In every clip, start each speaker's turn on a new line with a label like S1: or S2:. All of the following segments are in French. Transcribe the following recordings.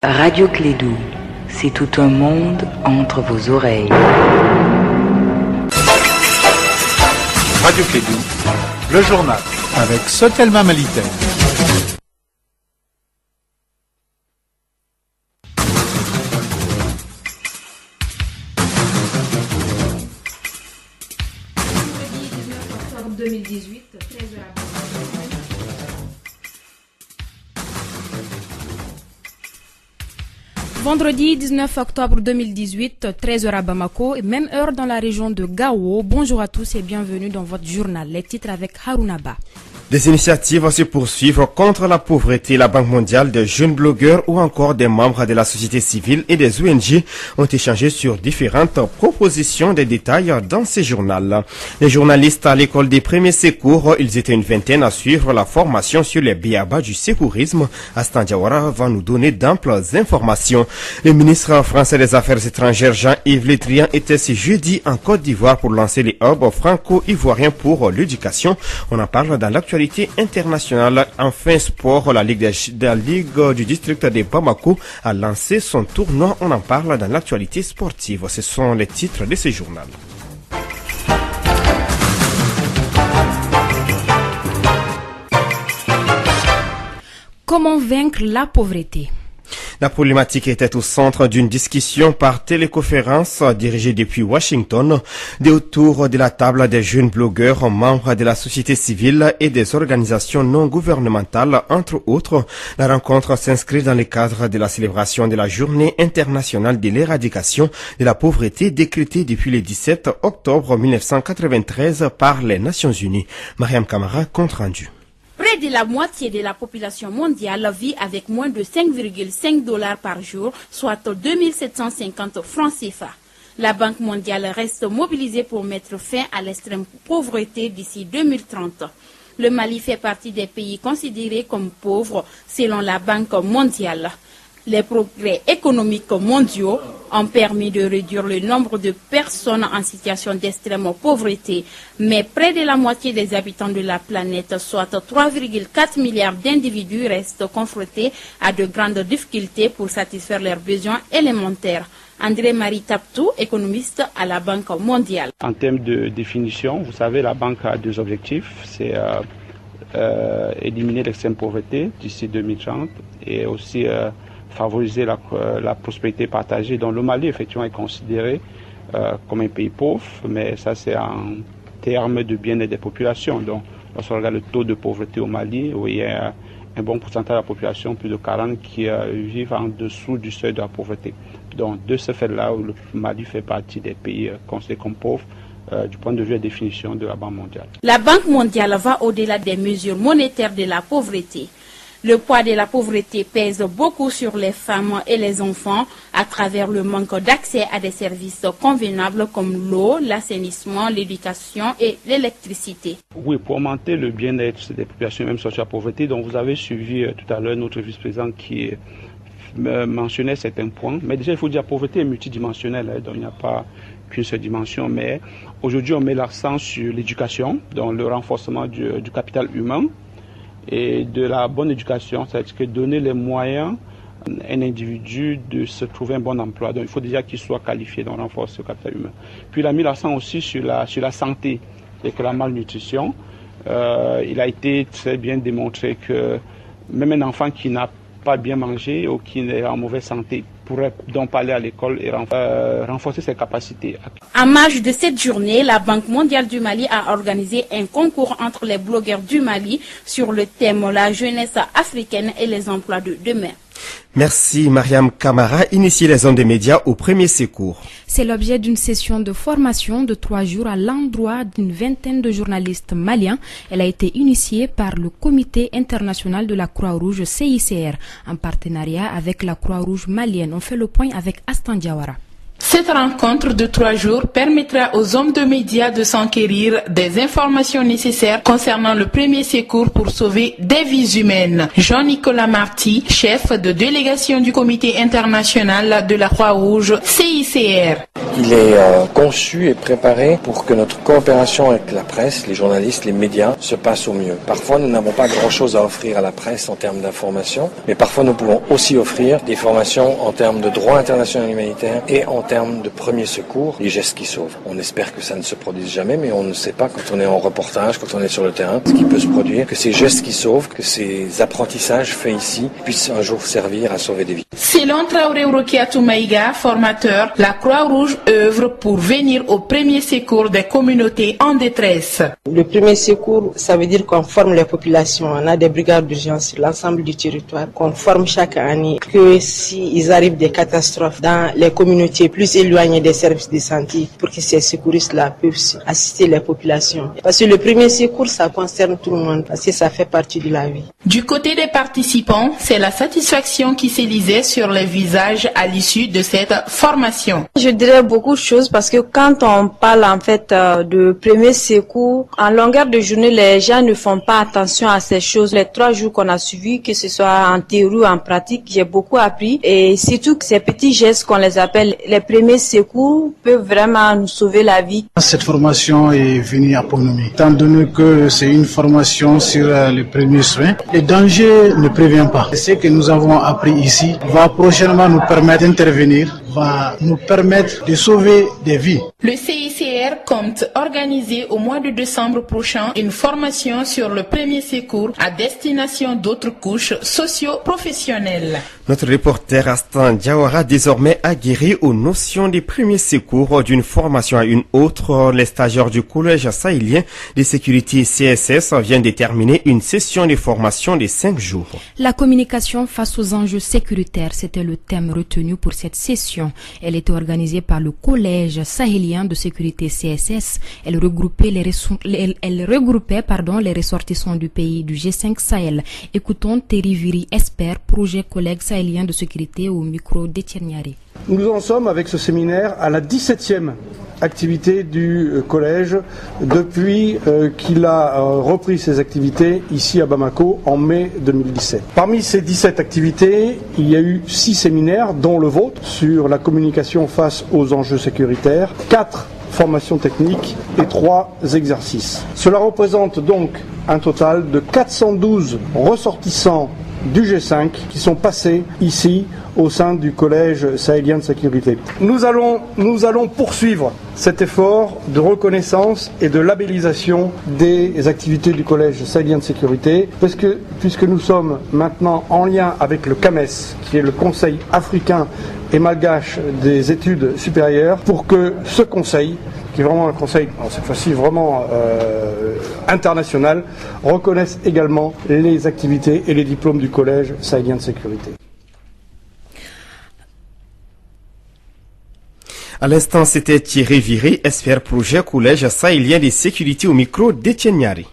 S1: Radio Clédou, c'est tout un monde entre vos oreilles.
S2: Radio Clédou, le journal, avec Sotelma Malitaire.
S3: Vendredi 19 octobre 2018, 13h à Bamako et même heure dans la région de Gao. Bonjour à tous et bienvenue dans votre journal. Les titres avec Harounaba.
S4: Des initiatives se poursuivent contre la pauvreté. La Banque mondiale, des jeunes blogueurs ou encore des membres de la société civile et des ONG ont échangé sur différentes propositions de détails dans ces journaux. Les journalistes à l'école des premiers secours, ils étaient une vingtaine à suivre la formation sur les b.a.-ba du secourisme. Astan Diawara va nous donner d'amples informations. Le ministre français des Affaires étrangères Jean-Yves Le Drian était ce jeudi en Côte d'Ivoire pour lancer les hubs franco-ivoiriens pour l'éducation. On en parle dans l'actualité internationale. Enfin, sport, la Ligue du district de Bamako a lancé son tournoi. On en parle dans l'actualité sportive. Ce sont les titres de ce journal.
S3: Comment vaincre la pauvreté?
S4: La problématique était au centre d'une discussion par téléconférence dirigée depuis Washington, autour de la table des jeunes blogueurs, membres de la société civile et des organisations non gouvernementales, entre autres. La rencontre s'inscrit dans le cadre de la célébration de la Journée internationale de l'éradication de la pauvreté décrétée depuis le 17 octobre 1993 par les Nations Unies. Mariam Kamara, compte rendu.
S5: Près de la moitié de la population mondiale vit avec moins de 5,5 $ par jour, soit 2750 francs CFA. La Banque mondiale reste mobilisée pour mettre fin à l'extrême pauvreté d'ici 2030. Le Mali fait partie des pays considérés comme pauvres selon la Banque mondiale. Les progrès économiques mondiaux ont permis de réduire le nombre de personnes en situation d'extrême pauvreté, mais près de la moitié des habitants de la planète, soit 3,4 milliards d'individus, restent confrontés à de grandes difficultés pour satisfaire leurs besoins élémentaires. André-Marie Taptou, économiste à la Banque mondiale.
S6: En termes de définition, vous savez, la Banque a deux objectifs, c'est éliminer l'extrême pauvreté d'ici 2030 et aussi favoriser la prospérité partagée. Donc le Mali, effectivement, est considéré comme un pays pauvre, mais ça c'est en termes de bien-être des populations. Donc lorsqu'on regarde le taux de pauvreté au Mali, où il y a un bon pourcentage de la population, plus de 40, qui vivent en dessous du seuil de la pauvreté. Donc de ce fait-là, le Mali fait partie des pays considérés comme pauvres, du point de vue de la définition de la Banque mondiale.
S5: La Banque mondiale va au-delà des mesures monétaires de la pauvreté. Le poids de la pauvreté pèse beaucoup sur les femmes et les enfants à travers le manque d'accès à des services convenables comme l'eau, l'assainissement, l'éducation et l'électricité.
S6: Oui, pour augmenter le bien-être des populations, même sorties de la pauvreté, donc vous avez suivi tout à l'heure notre vice-président qui mentionnait certains points. Mais déjà, il faut dire que la pauvreté est multidimensionnelle, donc il n'y a pas qu'une seule dimension. Mais aujourd'hui, on met l'accent sur l'éducation, donc le renforcement du capital humain et de la bonne éducation, c'est-à-dire que donner les moyens à un individu de se trouver un bon emploi. Donc il faut déjà qu'il soit qualifié, donc renforcer le capital humain. Puis il a mis l'accent aussi sur la santé et que la malnutrition. Il a été très bien démontré que même un enfant qui n'a pas bien mangé ou qui est en mauvaise santé pourrait donc aller à l'école et renforcer ses capacités.
S5: En marge de cette journée, la Banque mondiale du Mali a organisé un concours entre les blogueurs du Mali sur le thème « La jeunesse africaine et les emplois de demain ».
S4: Merci Mariam Kamara, initier les zones des médias au premier secours.
S3: C'est l'objet d'une session de formation de 3 jours à l'endroit d'une vingtaine de journalistes maliens. Elle a été initiée par le Comité international de la Croix-Rouge CICR en partenariat avec la Croix-Rouge malienne. On fait le point avec Astan Diawara.
S7: Cette rencontre de 3 jours permettra aux hommes de médias de s'enquérir des informations nécessaires concernant le premier secours pour sauver des vies humaines. Jean-Nicolas Marty, chef de délégation du Comité international de la Croix-Rouge, CICR.
S8: Il est conçu et préparé pour que notre coopération avec la presse, les journalistes, les médias se passe au mieux. Parfois, nous n'avons pas grand-chose à offrir à la presse en termes d'information, mais parfois nous pouvons aussi offrir des formations en termes de droit international humanitaire et en termes de premier secours, les gestes qui sauvent. On espère que ça ne se produise jamais, mais on ne sait pas quand on est en reportage, quand on est sur le terrain, ce qui peut se produire, que ces gestes qui sauvent, que ces apprentissages faits ici puissent un jour servir à sauver des vies.
S7: Selon Traoré Urokiatou Maïga, formateur, la Croix-Rouge œuvre pour venir au premier secours des communautés en détresse.
S9: Le premier secours, ça veut dire qu'on forme les populations. On a des brigades d'urgence sur l'ensemble du territoire qu'on forme chaque année. Que s'il arrive des catastrophes dans les communautés plus éloignées des services de santé, pour que ces secouristes-là puissent assister les populations. Parce que le premier secours, ça concerne tout le monde, parce que ça fait partie de la vie.
S7: Du côté des participants, c'est la satisfaction qui s'élisait sur les visages à l'issue de cette formation.
S10: Je dirais beaucoup de choses parce que quand on parle en fait de premier secours, en longueur de journée, les gens ne font pas attention à ces choses. Les 3 jours qu'on a suivis, que ce soit en théorie ou en pratique, j'ai beaucoup appris et surtout que ces petits gestes qu'on les appelle les premiers secours peuvent vraiment nous sauver la vie.
S11: Cette formation est venue à bon moment, étant donné que c'est une formation sur les premiers soins. Les dangers ne préviennent pas. Ce que nous avons appris ici va prochainement nous permettre d'intervenir, va nous permettre de sauver des vies.
S7: Le CICR compte organiser au mois de décembre prochain une formation sur le premier secours à destination d'autres couches socio-professionnelles.
S4: Notre reporter Astan Diawara, désormais aguerri aux notions des premiers secours d'une formation à une autre, les stagiaires du collège sahélien de sécurité CSS viennent de terminer une session de formation de 5 jours.
S3: La communication face aux enjeux sécuritaires, c'était le thème retenu pour cette session. Elle était organisée par le collège sahélien de sécurité CSS. Elle regroupait les ressortissants du pays du G5 Sahel. Écoutons Terry Viri, expert, projet collègue sahélien de sécurité au micro d'Etienne.
S12: Nous en sommes avec ce séminaire à la 17e activité du collège depuis qu'il a repris ses activités ici à Bamako en mai 2017. Parmi ces 17 activités, il y a eu 6 séminaires, dont le vôtre, sur la communication face aux enjeux sécuritaires, 4 formations techniques et 3 exercices. Cela représente donc un total de 412 ressortissants du G5 qui sont passés ici au sein du collège sahélien de sécurité. Nous allons poursuivre cet effort de reconnaissance et de labellisation des activités du collège sahélien de sécurité puisque nous sommes maintenant en lien avec le CAMES, qui est le Conseil africain et malgache des études supérieures, pour que ce conseil, qui est vraiment un conseil, cette fois-ci vraiment international, reconnaisse également les activités et les diplômes du collège sahélien de sécurité.
S4: À l'instant, c'était Thierry Viré, expert projet collège sahélien de sécurité au micro d'Etienne Niari.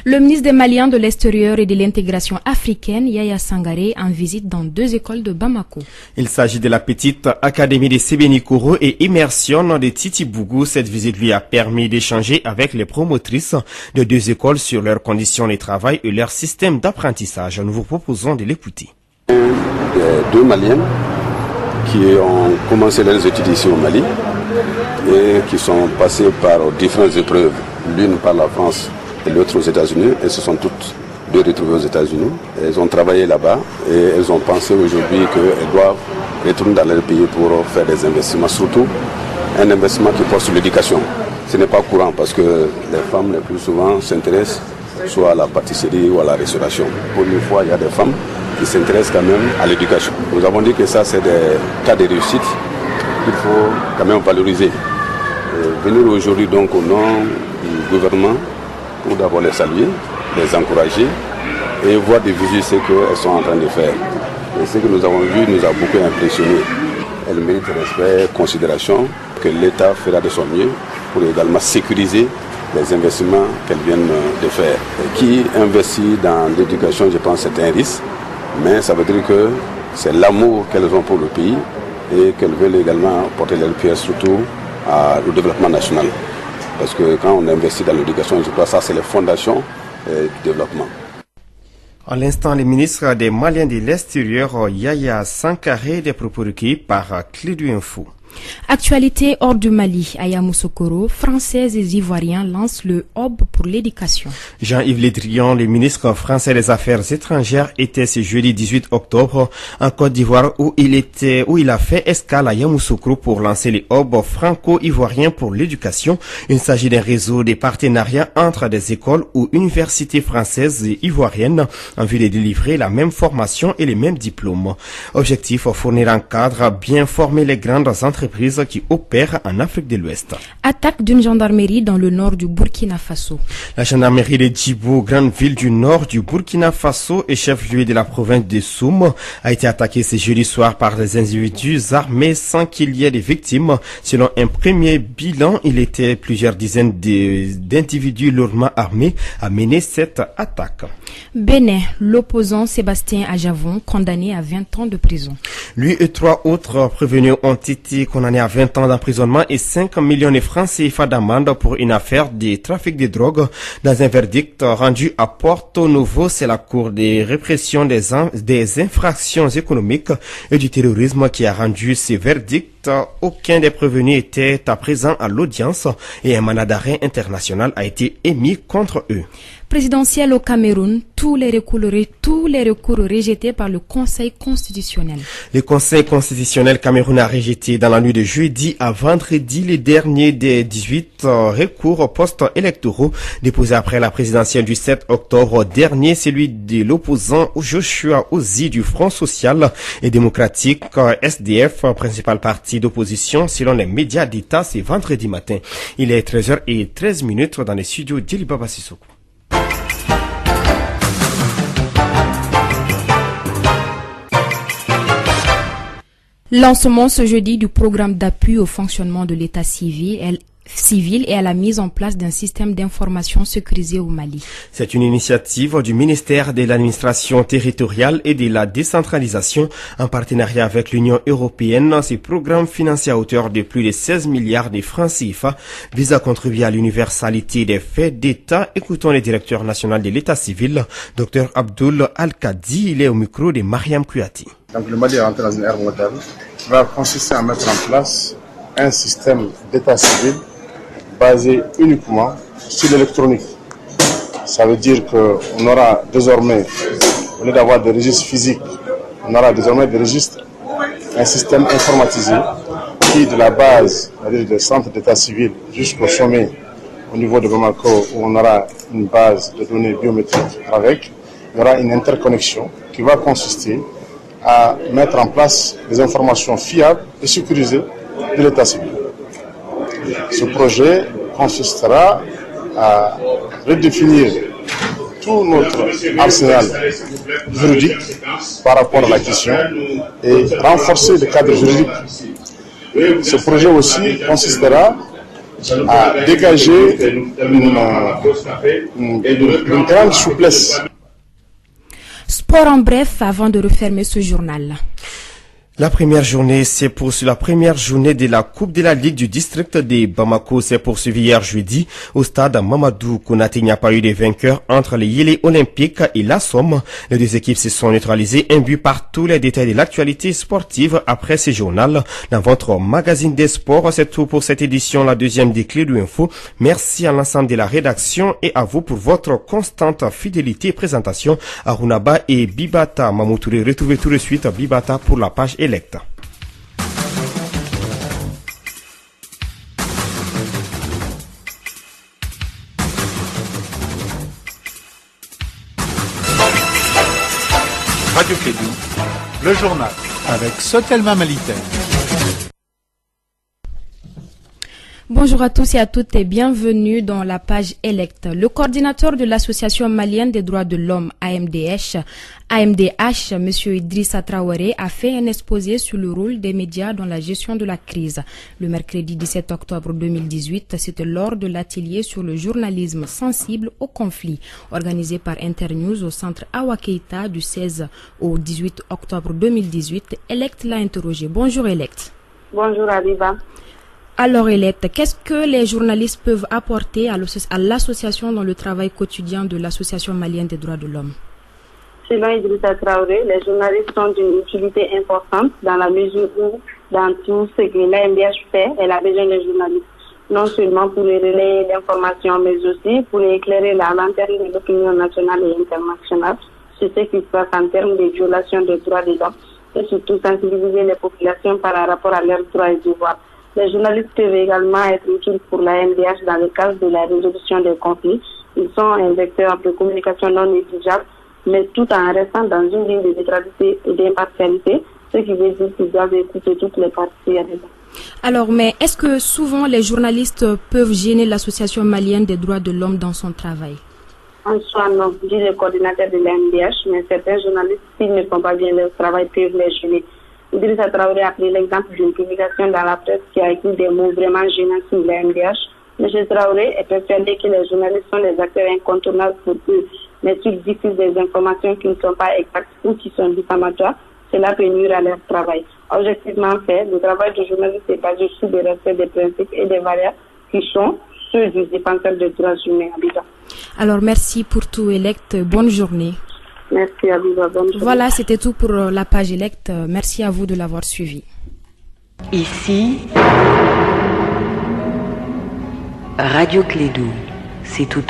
S3: Le ministre des Maliens de l'Extérieur et de l'Intégration africaine, Yaya Sangaré, en visite dans 2 écoles de Bamako.
S4: Il s'agit de la petite académie de Sébenikoro et Immersion de Titibougou. Cette visite lui a permis d'échanger avec les promotrices de 2 écoles sur leurs conditions de travail et leur système d'apprentissage. Nous vous proposons de l'écouter.
S13: 2 Maliens qui ont commencé leurs études ici au Mali et qui sont passés par différentes épreuves, l'une par la France et l'autre aux États-Unis, et se sont toutes 2 retrouvées aux États-Unis. Elles ont travaillé là-bas et elles ont pensé aujourd'hui qu'elles doivent retourner dans leur pays pour faire des investissements, surtout un investissement qui porte sur l'éducation. Ce n'est pas courant parce que les femmes les plus souvent s'intéressent soit à la pâtisserie ou à la restauration. Pour une fois, il y a des femmes qui s'intéressent quand même à l'éducation. Nous avons dit que ça, c'est des cas de réussite qu'il faut quand même valoriser. Venir aujourd'hui donc au nom du gouvernement pour d'abord les saluer, les encourager et voir des visu ce qu'elles sont en train de faire. Et ce que nous avons vu nous a beaucoup impressionné. Elles méritent respect, considération, que l'État fera de son mieux pour également sécuriser les investissements qu'elles viennent de faire. Et qui investit dans l'éducation, je pense que c'est un risque, mais ça veut dire que c'est l'amour qu'elles ont pour le pays et qu'elles veulent également porter leur pierre surtout au développement national. Parce que quand on investit dans l'éducation, je crois que ça c'est les fondations du développement.
S4: À l'instant, le ministre des Maliens de l'extérieur, Yaya Sankaré, des propos recueillis par Clédu Info.
S3: Actualité hors du Mali, à Yamoussoukro, Français et Ivoiriens lancent le Hub pour l'éducation.
S4: Jean-Yves Le Drian, le ministre français des Affaires étrangères, était ce jeudi 18 octobre en Côte d'Ivoire où il a fait escale à Yamoussoukro pour lancer le Hub franco-ivoirien pour l'éducation. Il s'agit d'un réseau de partenariats entre des écoles ou universités françaises et ivoiriennes en vue de délivrer la même formation et les mêmes diplômes. Objectif, fournir un cadre, bien former les grandes entreprises qui opèrent en Afrique de l'Ouest.
S3: Attaque d'une gendarmerie dans le nord du Burkina Faso.
S4: La gendarmerie de Djibo, grande ville du nord du Burkina Faso et chef-lieu de la province de Soum, a été attaquée ce jeudi soir par des individus armés sans qu'il y ait de victimes. Selon un premier bilan, il était plusieurs dizaines d'individus lourdement armés à mener cette attaque.
S3: Bénin, l'opposant Sébastien Ajavon, condamné à 20 ans de prison.
S4: Lui et 3 autres prévenus ont été condamnés à 20 ans d'emprisonnement et 5 millions de francs CFA d'amende pour une affaire de trafic de drogue. Dans un verdict rendu à Porto Novo, c'est la Cour de répression des infractions économiques et du terrorisme qui a rendu ce verdict. Aucun des prévenus était à présent à l'audience et un mandat d'arrêt international a été émis contre eux.
S3: Présidentielle au Cameroun, tous les recours rejetés par le Conseil constitutionnel.
S4: Le Conseil constitutionnel camerounais a rejeté dans la nuit de jeudi à vendredi les derniers des 18 recours post-électoraux déposés après la présidentielle du 7 octobre dernier, celui de l'opposant Joshua Ozi du Front social et démocratique SDF, principal parti d'opposition selon les médias d'État, c'est vendredi matin. Il est 13h13 dans les studios d'Ilibaba Sissoko.
S3: Lancement ce jeudi du programme d'appui au fonctionnement de l'État civil et à la mise en place d'un système d'information sécurisé au Mali.
S4: C'est une initiative du ministère de l'administration territoriale et de la décentralisation en partenariat avec l'Union européenne. Ce programme financé à hauteur de plus de 16 milliards de francs CFA vise à contribuer à l'universalité des faits d'État. Écoutons le directeur national de l'État civil, Dr Abdoul Al-Kadi. Il est au micro de Mariam Kouati.
S14: Donc le Mali est rentré dans une ère moderne qui va consister à mettre en place un système d'état civil basé uniquement sur l'électronique. Ça veut dire qu'on aura désormais, au lieu d'avoir des registres physiques, on aura désormais des registres, un système informatisé qui, de la base, c'est-à-dire des centres d'état civil jusqu'au sommet au niveau de Bamako, où on aura une base de données biométriques avec, il y aura une interconnexion qui va consister à mettre en place des informations fiables et sécurisées de l'état civil. Ce projet consistera à redéfinir tout notre arsenal juridique par rapport à la question et renforcer le cadre juridique. Ce projet aussi consistera à dégager une grande souplesse.
S3: Sport en bref avant de refermer ce journal.
S4: La première journée de la Coupe de la Ligue du district de Bamako s'est poursuivie hier jeudi au stade Mamadou Konaté. Il n'y a pas eu de vainqueur entre les Yélé Olympiques et la Somme. Les deux équipes se sont neutralisées, imbues par tous les détails de l'actualité sportive après ce journal. Dans votre magazine des sports, c'est tout pour cette édition, la deuxième des Clés de l'info. Merci à l'ensemble de la rédaction et à vous pour votre constante fidélité et présentation. Arunaba et Bibata Mamoutouré. Retrouvez tout de suite Bibata pour la page électe.
S2: Radio Clédou, le journal avec Sotelma Malitel.
S3: Bonjour à tous et à toutes et bienvenue dans la page Elect. Le coordinateur de l'Association malienne des droits de l'homme, AMDH, M. Idrissa Traoré, a fait un exposé sur le rôle des médias dans la gestion de la crise. Le mercredi 17 octobre 2018, c'était lors de l'atelier sur le journalisme sensible au conflit, organisé par Internews au centre Awa Keita du 16 au 18 octobre 2018. Elect l'a interrogé. Bonjour Elect.
S15: Bonjour Abiba.
S3: Alors Elect, qu'est-ce que les journalistes peuvent apporter à l'association dans le travail quotidien de l'Association malienne des droits de l'homme?
S15: Selon Idrissa Traoré, les journalistes sont d'une utilité importante dans la mesure où, dans tout ce que l'AMDH fait, elle a besoin des journalistes. Non seulement pour les relayer l'information, mais aussi pour éclairer la lanterne de l'opinion nationale et internationale sur ce qui se passe en termes de violation des droits de l'homme et surtout sensibiliser les populations par rapport à leurs droits et devoirs. Les journalistes peuvent également être utiles pour la MDH dans le cadre de la résolution des conflits. Ils sont un vecteur de communication non négligeable, mais tout en restant dans une ligne de neutralité et d'impartialité, ce qui veut dire qu'ils doivent écouter toutes les parties.
S3: Alors, mais est-ce que souvent les journalistes peuvent gêner l'Association malienne des droits de l'homme dans son travail?
S15: En soi, non, dit le coordinateur de la MDH, mais certains journalistes, s'ils ne font pas bien leur travail, peuvent les gêner. Idrissa Traoré a pris l'exemple d'une publication dans la presse qui a écrit des mots vraiment gênants sur la MDH. M. Traoré est persuadé que les journalistes sont des acteurs incontournables pour eux, mais s'ils diffusent des informations qui ne sont pas exactes ou qui sont diffamatoires, cela peut nuire à leur travail. Objectivement fait, le travail du journaliste est basé sur des respects des principes et des valeurs qui sont ceux du défenseur des droits humains.
S3: Alors merci pour tout Elect, bonne journée.
S15: Merci à vous.
S3: Voilà, c'était tout pour la page Elect. Merci à vous de l'avoir suivi.
S1: Ici, Radio Clédou, c'est tout.